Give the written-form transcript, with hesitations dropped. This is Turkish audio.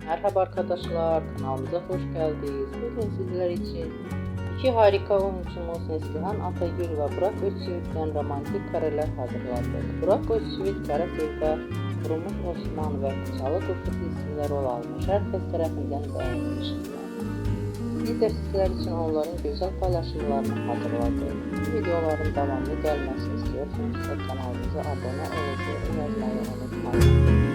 Merhaba arkadaşlar, kanalımıza hoş geldiniz. Bugün sizler için iki harika oyuncumuz Neslihan Atagül ve Burak Özçivit'ten romantik kareler hazırladık. Burak Özçivit kara filmde Durmuş Osman ve Çalı Kuşu dizisinde rol almış. Herkes tarafından beğenilmiştir. Biz de sizler için onların güzel paylaşımlarını hazırladık. Bu videoların devamlı gelmesini istiyorsanız kanalımıza abone olup yorum yazmayı unutmayın.